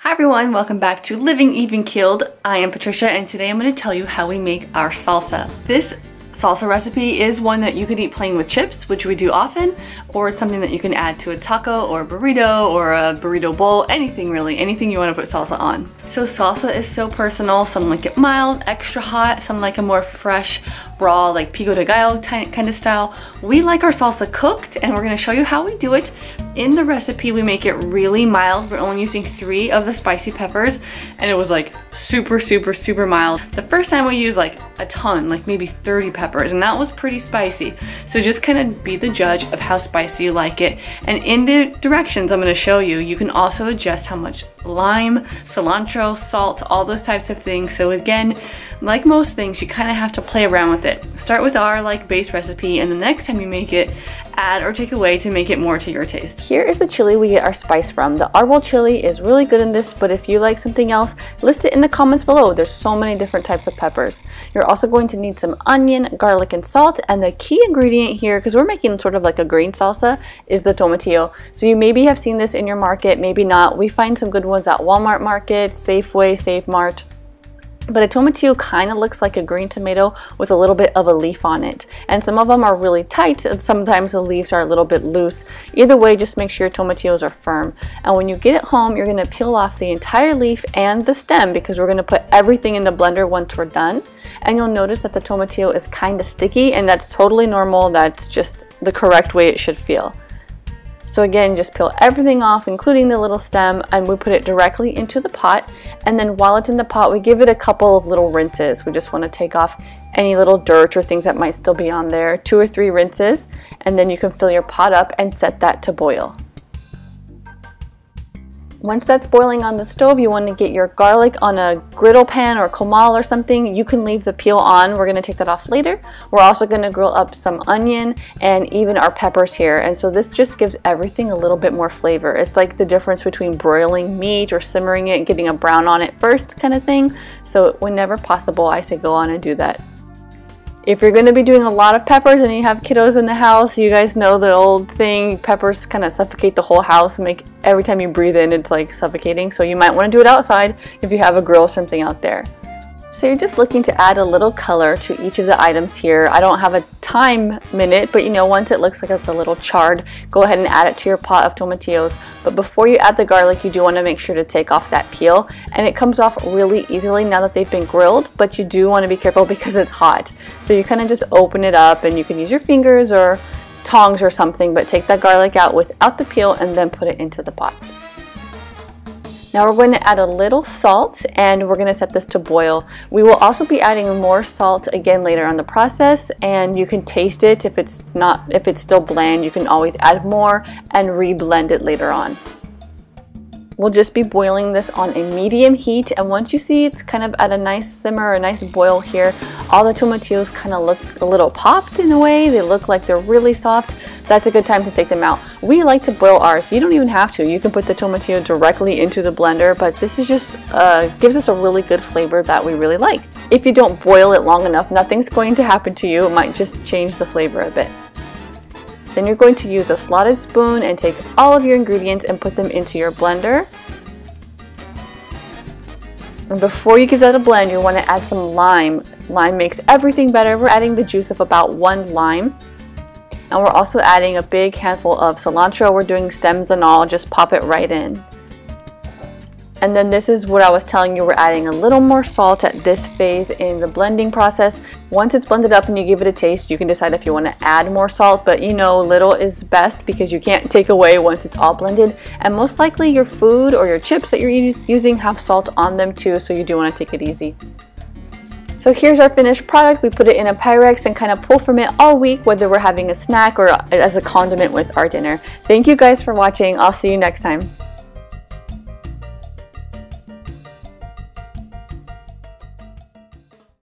Hi everyone, welcome back to Living Even Keeled. I am Patricia and today I'm going to tell you how we make our salsa. This salsa recipe is one that you could eat plain with chips, which we do often, or it's something that you can add to a taco or a burrito bowl, anything really, anything you want to put salsa on. So salsa is so personal. Some like it mild, extra hot, some like a more fresh, raw, like pico de gallo kind of style. We like our salsa cooked and we're going to show you how we do it. In the recipe we make it really mild. We're only using 3 of the spicy peppers and it was like super mild. The first time we used like a ton, like maybe 30 peppers, and that was pretty spicy. So just kind of be the judge of how spicy you like it. And in the directions I'm going to show you, you can also adjust how much lime, cilantro, salt, all those types of things. So again, like most things, you kind of have to play around with it. Start with our like base recipe and the next time you make it, add or take away to make it more to your taste. Here is the chili we get our spice from. The arbol chili is really good in this, but if you like something else, list it in the comments below. There's so many different types of peppers. You're also going to need some onion, garlic, and salt, and the key ingredient here, because we're making sort of like a green salsa, is the tomatillo. So you maybe have seen this in your market, maybe not. We find some good ones at Walmart Market, Safeway, Save Mart. But a tomatillo kind of looks like a green tomato with a little bit of a leaf on it. And some of them are really tight and sometimes the leaves are a little bit loose. Either way, just make sure your tomatillos are firm. And when you get it home, you're going to peel off the entire leaf and the stem because we're going to put everything in the blender once we're done. And you'll notice that the tomatillo is kind of sticky, and that's totally normal. That's just the correct way it should feel. So again, just peel everything off, including the little stem, and we put it directly into the pot. And then while it's in the pot, we give it a couple of little rinses. We just want to take off any little dirt or things that might still be on there. 2 or 3 rinses, and then you can fill your pot up and set that to boil. Once that's boiling on the stove, you want to get your garlic on a griddle pan or comal or something. You can leave the peel on. We're going to take that off later. We're also going to grill up some onion and even our peppers here. And so this just gives everything a little bit more flavor. It's like the difference between broiling meat or simmering it and getting a brown on it first kind of thing. So whenever possible, I say go on and do that. If you're going to be doing a lot of peppers and you have kiddos in the house, you guys know the old thing, peppers kind of suffocate the whole house and make every time you breathe in it's like suffocating. So you might want to do it outside if you have a grill or something out there. So you're just looking to add a little color to each of the items here. I don't have a time minute, but you know, once it looks like it's a little charred, go ahead and add it to your pot of tomatillos. But before you add the garlic, you do want to make sure to take off that peel, and it comes off really easily now that they've been grilled, but you do want to be careful because it's hot. So you kind of just open it up, and you can use your fingers or tongs or something, but take that garlic out without the peel and then put it into the pot. Now we're going to add a little salt and we're going to set this to boil. We will also be adding more salt again later on the process, and you can taste it. If it's still bland, you can always add more and re-blend it later on. We'll just be boiling this on a medium heat, and once you see it's kind of at a nice simmer, a nice boil here, all the tomatillos kind of look a little popped in a way. They look like they're really soft. That's a good time to take them out. We like to boil ours. You don't even have to. You can put the tomatillo directly into the blender, but this is just gives us a really good flavor that we really like. If you don't boil it long enough, nothing's going to happen to you. It might just change the flavor a bit. Then you're going to use a slotted spoon and take all of your ingredients and put them into your blender. And before you give that a blend, you want to add some lime. Lime makes everything better. We're adding the juice of about 1 lime. And we're also adding a big handful of cilantro. We're doing stems and all, just pop it right in. And then this is what I was telling you, we're adding a little more salt at this phase in the blending process. Once it's blended up and you give it a taste, you can decide if you want to add more salt, but you know, little is best because you can't take away once it's all blended. And most likely your food or your chips that you're using have salt on them too, so you do want to take it easy. So here's our finished product. We put it in a Pyrex and kind of pull from it all week, whether we're having a snack or as a condiment with our dinner. Thank you guys for watching. I'll see you next time.